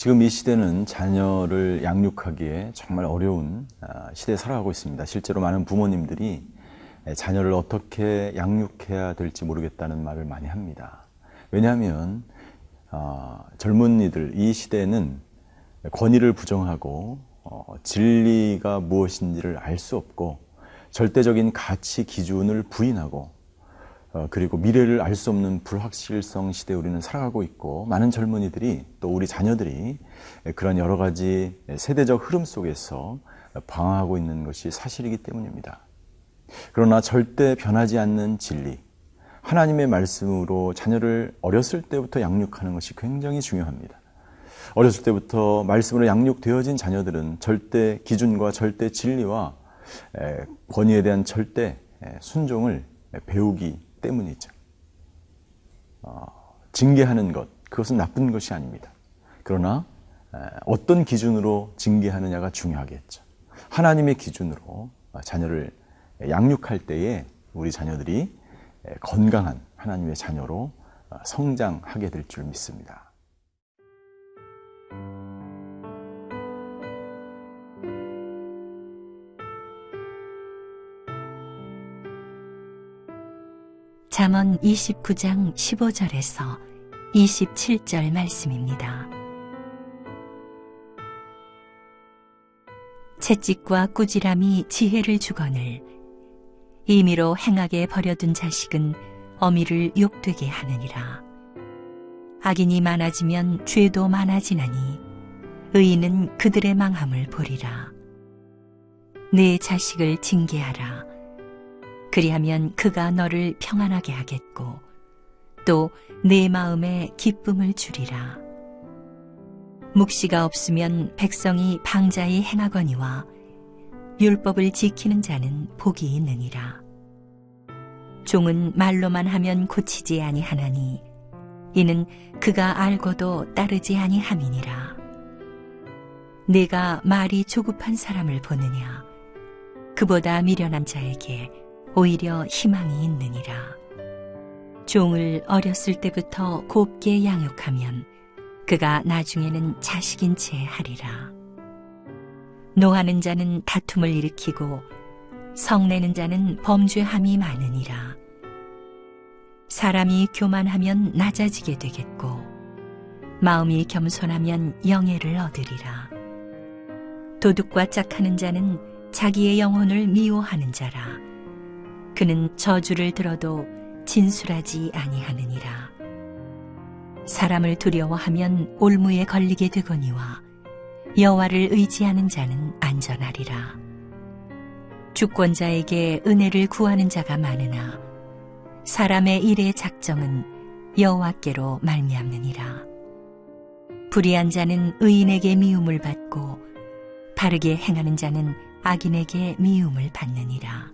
지금 이 시대는 자녀를 양육하기에 정말 어려운 시대에 살아가고 있습니다. 실제로 많은 부모님들이 자녀를 어떻게 양육해야 될지 모르겠다는 말을 많이 합니다. 왜냐하면 젊은이들, 이 시대는 권위를 부정하고 진리가 무엇인지를 알 수 없고 절대적인 가치 기준을 부인하고 그리고 미래를 알 수 없는 불확실성 시대에 우리는 살아가고 있고, 많은 젊은이들이 또 우리 자녀들이 그런 여러 가지 세대적 흐름 속에서 방황하고 있는 것이 사실이기 때문입니다. 그러나 절대 변하지 않는 진리, 하나님의 말씀으로 자녀를 어렸을 때부터 양육하는 것이 굉장히 중요합니다. 어렸을 때부터 말씀으로 양육되어진 자녀들은 절대 기준과 절대 진리와 권위에 대한 절대 순종을 배우기 때문이죠. 징계하는 것, 그것은 나쁜 것이 아닙니다. 그러나 어떤 기준으로 징계하느냐가 중요하겠죠. 하나님의 기준으로 자녀를 양육할 때에 우리 자녀들이 건강한 하나님의 자녀로 성장하게 될 줄 믿습니다. 잠언 29장 15절에서 27절 말씀입니다. 채찍과 꾸지람이 지혜를 주거늘 임의로 행하게 버려둔 자식은 어미를 욕되게 하느니라. 악인이 많아지면 죄도 많아지나니 의인은 그들의 망함을 보리라. 내 자식을 징계하라. 그리하면 그가 너를 평안하게 하겠고 또 내 마음에 기쁨을 주리라. 묵시가 없으면 백성이 방자히 행하거니와 율법을 지키는 자는 복이 있느니라. 종은 말로만 하면 고치지 아니하나니 이는 그가 알고도 따르지 아니함이니라. 내가 말이 조급한 사람을 보느냐? 그보다 미련한 자에게 오히려 희망이 있느니라. 종을 어렸을 때부터 곱게 양육하면 그가 나중에는 자식인 채 하리라. 노하는 자는 다툼을 일으키고 성내는 자는 범죄함이 많으니라. 사람이 교만하면 낮아지게 되겠고 마음이 겸손하면 영예를 얻으리라. 도둑과 짝하는 자는 자기의 영혼을 미워하는 자라. 그는 저주를 들어도 진술하지 아니하느니라. 사람을 두려워하면 올무에 걸리게 되거니와 여호와를 의지하는 자는 안전하리라. 주권자에게 은혜를 구하는 자가 많으나 사람의 일의 작정은 여호와께로 말미암느니라. 불의한 자는 의인에게 미움을 받고 바르게 행하는 자는 악인에게 미움을 받느니라.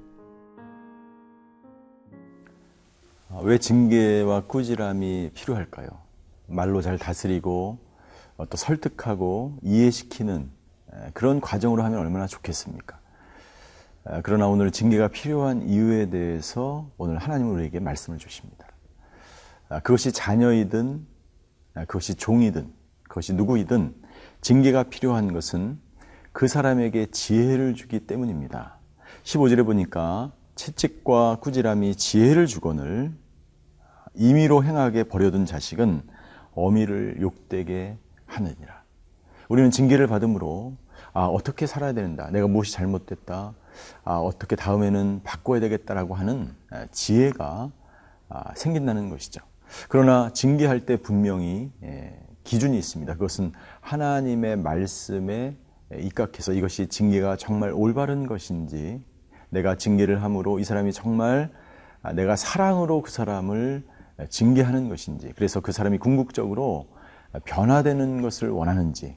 왜 징계와 꾸지람이 필요할까요? 말로 잘 다스리고 또 설득하고 이해시키는 그런 과정으로 하면 얼마나 좋겠습니까? 그러나 오늘 징계가 필요한 이유에 대해서 오늘 하나님은 우리에게 말씀을 주십니다. 그것이 자녀이든 그것이 종이든 그것이 누구이든 징계가 필요한 것은 그 사람에게 지혜를 주기 때문입니다. 15절에 보니까 채찍과 꾸지람이 지혜를 주거늘 임의로 행하게 버려둔 자식은 어미를 욕되게 하느니라. 우리는 징계를 받음으로 어떻게 살아야 된다, 내가 무엇이 잘못됐다, 어떻게 다음에는 바꿔야 되겠다라고 하는 지혜가 생긴다는 것이죠. 그러나 징계할 때 분명히 기준이 있습니다. 그것은 하나님의 말씀에 입각해서 이것이 징계가 정말 올바른 것인지, 내가 징계를 함으로 이 사람이 정말 내가 사랑으로 그 사람을 징계하는 것인지, 그래서 그 사람이 궁극적으로 변화되는 것을 원하는지,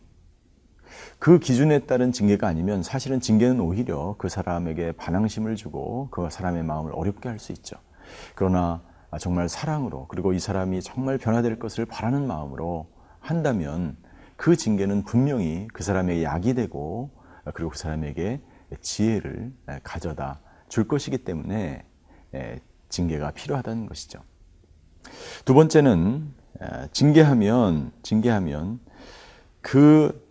그 기준에 따른 징계가 아니면 사실은 징계는 오히려 그 사람에게 반항심을 주고 그 사람의 마음을 어렵게 할 수 있죠. 그러나 정말 사랑으로, 그리고 이 사람이 정말 변화될 것을 바라는 마음으로 한다면 그 징계는 분명히 그 사람의 약이 되고 그리고 그 사람에게 지혜를 가져다 줄 것이기 때문에 징계가 필요하다는 것이죠. 두 번째는 징계하면 그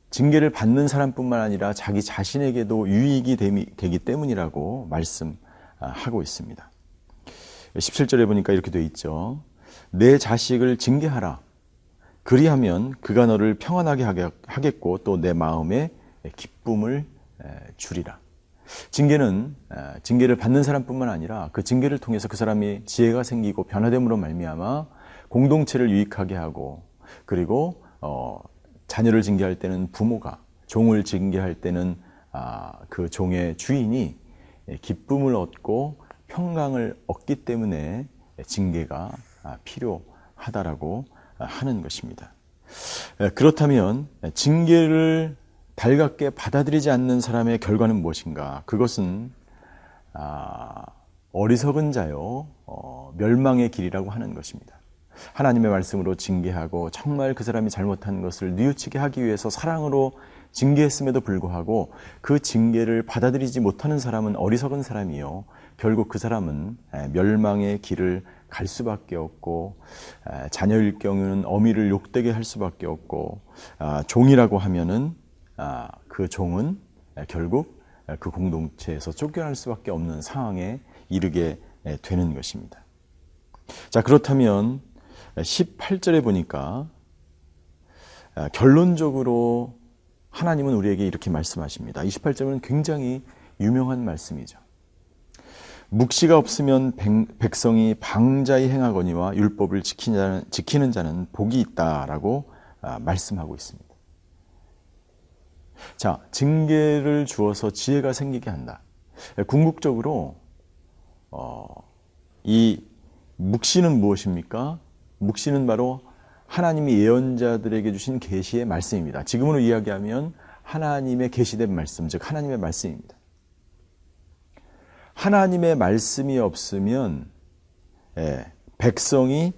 징계를 받는 사람뿐만 아니라 자기 자신에게도 유익이 되기 때문이라고 말씀하고 있습니다. 17절에 보니까 이렇게 되어 있죠. 내 자식을 징계하라. 그리하면 그가 너를 평안하게 하겠고 또 내 마음에 기쁨을 주리라. 징계를 받는 사람뿐만 아니라 그 징계를 통해서 그 사람이 지혜가 생기고 변화됨으로 말미암아 공동체를 유익하게 하고, 그리고 자녀를 징계할 때는 부모가, 종을 징계할 때는 그 종의 주인이 기쁨을 얻고 평강을 얻기 때문에 징계가 필요하다라고 하는 것입니다. 그렇다면 징계를 달갑게 받아들이지 않는 사람의 결과는 무엇인가? 그것은 어리석은 자요 멸망의 길이라고 하는 것입니다. 하나님의 말씀으로 징계하고 정말 그 사람이 잘못한 것을 뉘우치게 하기 위해서 사랑으로 징계했음에도 불구하고 그 징계를 받아들이지 못하는 사람은 어리석은 사람이요, 결국 그 사람은 멸망의 길을 갈 수밖에 없고, 자녀일 경우는 어미를 욕되게 할 수밖에 없고, 종이라고 하면은 그 종은 결국 그 공동체에서 쫓겨날 수밖에 없는 상황에 이르게 되는 것입니다. 자, 그렇다면 18절에 보니까 결론적으로 하나님은 우리에게 이렇게 말씀하십니다. 28절은 굉장히 유명한 말씀이죠. 묵시가 없으면 백성이 방자히 행하거니와 율법을 지키는 자는 복이 있다라고 말씀하고 있습니다. 자, 징계를 주어서 지혜가 생기게 한다. 궁극적으로 이 묵시는 무엇입니까? 묵시는 바로 하나님이 예언자들에게 주신 계시의 말씀입니다. 지금으로 이야기하면 하나님의 계시된 말씀, 즉 하나님의 말씀입니다. 하나님의 말씀이 없으면 백성이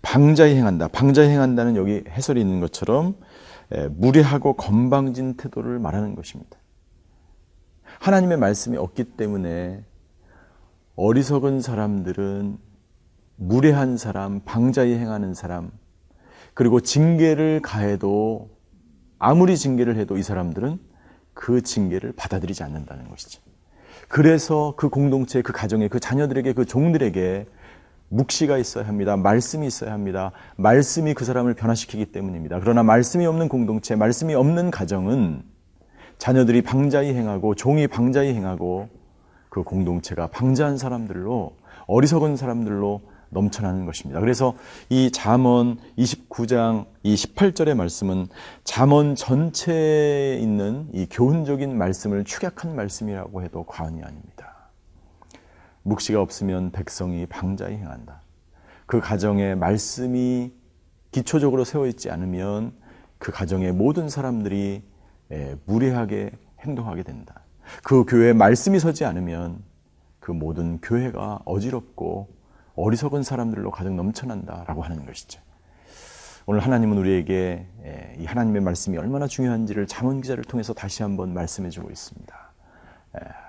방자히 행한다. 방자히 행한다는 여기 해설이 있는 것처럼 무례하고 건방진 태도를 말하는 것입니다. 하나님의 말씀이 없기 때문에 어리석은 사람들은 무례한 사람, 방자히 행하는 사람, 그리고 징계를 가해도, 아무리 징계를 해도 이 사람들은 그 징계를 받아들이지 않는다는 것이죠. 그래서 그 공동체, 그 가정에, 그 자녀들에게, 그 종들에게 묵시가 있어야 합니다. 말씀이 있어야 합니다. 말씀이 그 사람을 변화시키기 때문입니다. 그러나 말씀이 없는 공동체, 말씀이 없는 가정은 자녀들이 방자히 행하고 종이 방자히 행하고 그 공동체가 방자한 사람들로, 어리석은 사람들로 넘쳐나는 것입니다. 그래서 이 잠언 29장 이 18절의 말씀은 잠언 전체에 있는 이 교훈적인 말씀을 축약한 말씀이라고 해도 과언이 아닙니다. 묵시가 없으면 백성이 방자히 행한다. 그 가정에 말씀이 기초적으로 세워 있지 않으면 그 가정의 모든 사람들이 무례하게 행동하게 된다. 그 교회에 말씀이 서지 않으면 그 모든 교회가 어지럽고 어리석은 사람들로 가득 넘쳐난다라고 하는 것이죠. 오늘 하나님은 우리에게 이 하나님의 말씀이 얼마나 중요한지를 잠언 기자를 통해서 다시 한번 말씀해 주고 있습니다.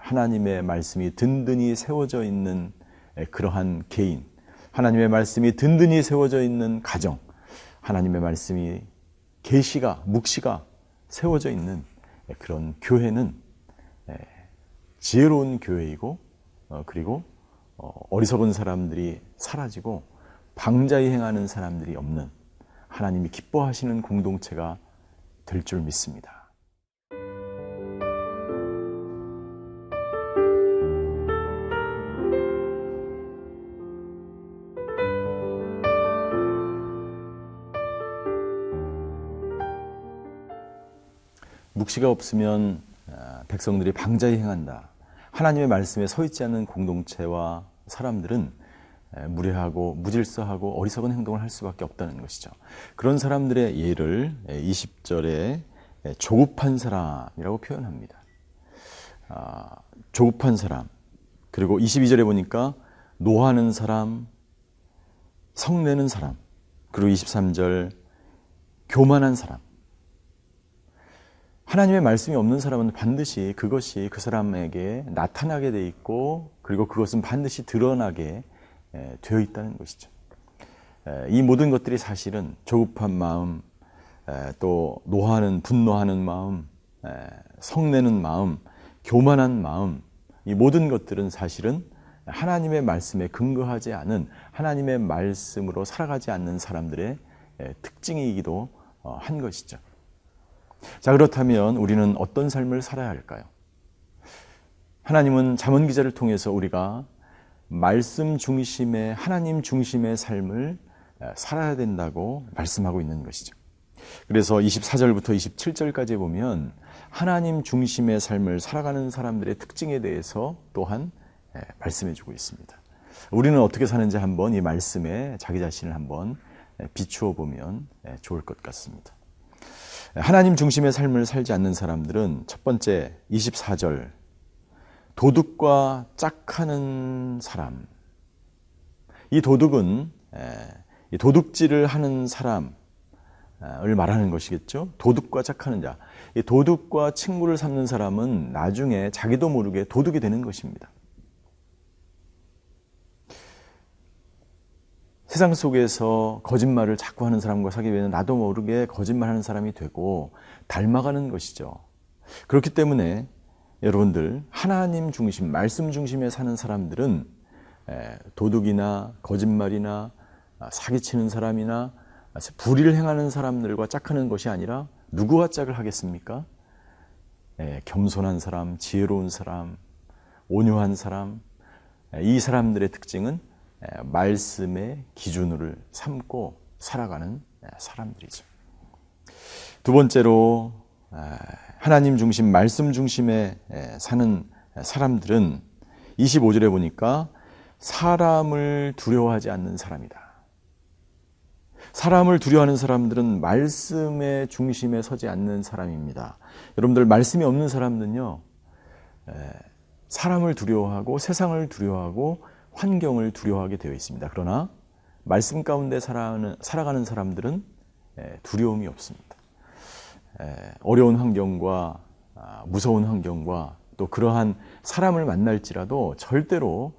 하나님의 말씀이 든든히 세워져 있는 그러한 개인, 하나님의 말씀이 든든히 세워져 있는 가정, 하나님의 말씀이 계시가, 묵시가 세워져 있는 그런 교회는 지혜로운 교회이고, 그리고 어리석은 사람들이 사라지고 방자히 행하는 사람들이 없는 하나님이 기뻐하시는 공동체가 될 줄 믿습니다. 묵시가 없으면 백성들이 방자히 행한다. 하나님의 말씀에 서 있지 않는 공동체와 사람들은 무례하고 무질서하고 어리석은 행동을 할 수밖에 없다는 것이죠. 그런 사람들의 예를 20절에 조급한 사람이라고 표현합니다. 조급한 사람, 그리고 22절에 보니까 노하는 사람, 성내는 사람, 그리고 23절 교만한 사람. 하나님의 말씀이 없는 사람은 반드시 그것이 그 사람에게 나타나게 돼 있고, 그리고 그것은 반드시 드러나게 되어 있다는 것이죠. 이 모든 것들이 사실은 조급한 마음, 또 노하는 분노하는 마음, 성내는 마음, 교만한 마음, 이 모든 것들은 사실은 하나님의 말씀에 근거하지 않은, 하나님의 말씀으로 살아가지 않는 사람들의 특징이기도 한 것이죠. 자, 그렇다면 우리는 어떤 삶을 살아야 할까요? 하나님은 잠언 기자를 통해서 우리가 말씀 중심의, 하나님 중심의 삶을 살아야 된다고 말씀하고 있는 것이죠. 그래서 24절부터 27절까지 보면 하나님 중심의 삶을 살아가는 사람들의 특징에 대해서 또한 말씀해 주고 있습니다. 우리는 어떻게 사는지 한번 이 말씀에 자기 자신을 한번 비추어 보면 좋을 것 같습니다. 하나님 중심의 삶을 살지 않는 사람들은 첫 번째 24절, 도둑과 짝하는 사람. 이 도둑은 도둑질을 하는 사람을 말하는 것이겠죠. 도둑과 짝하는 자. 이 도둑과 친구를 삼는 사람은 나중에 자기도 모르게 도둑이 되는 것입니다. 세상 속에서 거짓말을 자꾸 하는 사람과 사귀면 나도 모르게 거짓말하는 사람이 되고 닮아가는 것이죠. 그렇기 때문에 여러분들 하나님 중심, 말씀 중심에 사는 사람들은 도둑이나 거짓말이나 사기치는 사람이나 불의를 행하는 사람들과 짝하는 것이 아니라 누구와 짝을 하겠습니까? 겸손한 사람, 지혜로운 사람, 온유한 사람. 이 사람들의 특징은 말씀의 기준을 삼고 살아가는 사람들이죠. 두 번째로 하나님 중심, 말씀 중심에 사는 사람들은 25절에 보니까 사람을 두려워하지 않는 사람이다. 사람을 두려워하는 사람들은 말씀의 중심에 서지 않는 사람입니다. 여러분들 말씀이 없는 사람들은요, 사람을 두려워하고 세상을 두려워하고 환경을 두려워하게 되어 있습니다. 그러나 말씀 가운데 살아가는 사람들은 두려움이 없습니다. 어려운 환경과 무서운 환경과 또 그러한 사람을 만날지라도 절대로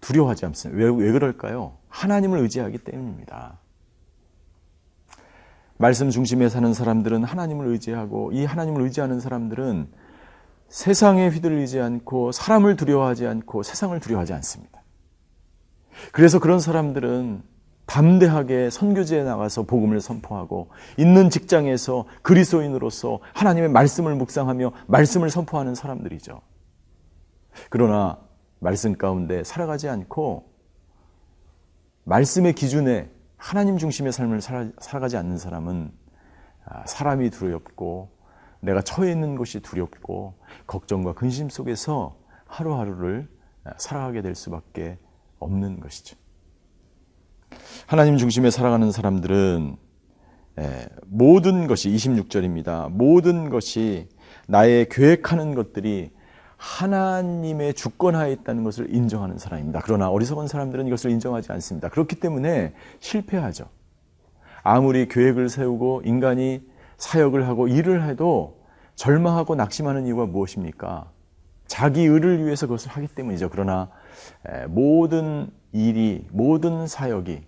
두려워하지 않습니다. 왜 그럴까요? 하나님을 의지하기 때문입니다. 말씀 중심에 사는 사람들은 하나님을 의지하고, 이 하나님을 의지하는 사람들은 세상에 휘둘리지 않고 사람을 두려워하지 않고 세상을 두려워하지 않습니다. 그래서 그런 사람들은 담대하게 선교지에 나가서 복음을 선포하고 있는 직장에서 그리스도인으로서 하나님의 말씀을 묵상하며 말씀을 선포하는 사람들이죠. 그러나 말씀 가운데 살아가지 않고 말씀의 기준에 하나님 중심의 삶을 살아가지 않는 사람은 사람이 두렵고 내가 처해 있는 것이 두렵고 걱정과 근심 속에서 하루하루를 살아가게 될 수밖에 없는 것이죠. 하나님 중심에 살아가는 사람들은 모든 것이 26절입니다. 모든 것이 나의 계획하는 것들이 하나님의 주권하에 있다는 것을 인정하는 사람입니다. 그러나 어리석은 사람들은 이것을 인정하지 않습니다. 그렇기 때문에 실패하죠. 아무리 계획을 세우고 인간이 사역을 하고 일을 해도 절망하고 낙심하는 이유가 무엇입니까? 자기 의를 위해서 그것을 하기 때문이죠. 그러나 모든 일이, 모든 사역이,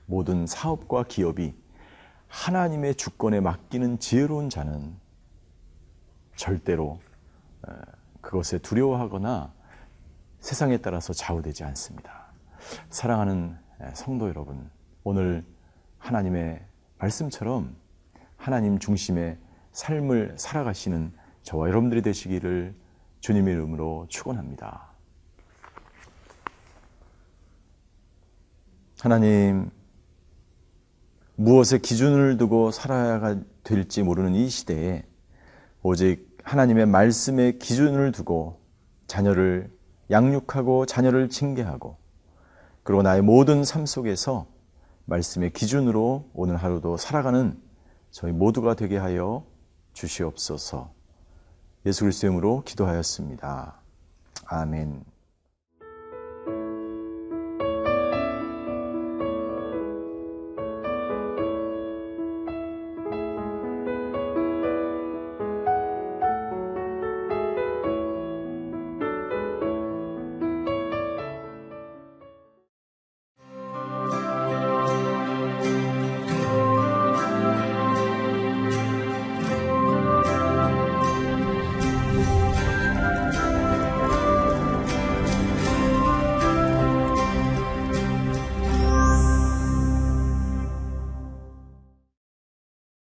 모든 사업과 기업이 하나님의 주권에 맡기는 지혜로운 자는 절대로 그것에 두려워하거나 세상에 따라서 좌우되지 않습니다. 사랑하는 성도 여러분, 오늘 하나님의 말씀처럼 하나님 중심의 삶을 살아가시는 저와 여러분들이 되시기를 주님의 이름으로 축원합니다. 하나님, 무엇에 기준을 두고 살아야 될지 모르는 이 시대에 오직 하나님의 말씀에 기준을 두고 자녀를 양육하고 자녀를 징계하고 그리고 나의 모든 삶 속에서 말씀의 기준으로 오늘 하루도 살아가는 저희 모두가 되게 하여 주시옵소서. 예수 그리스도의 이름으로 기도하였습니다. 아멘.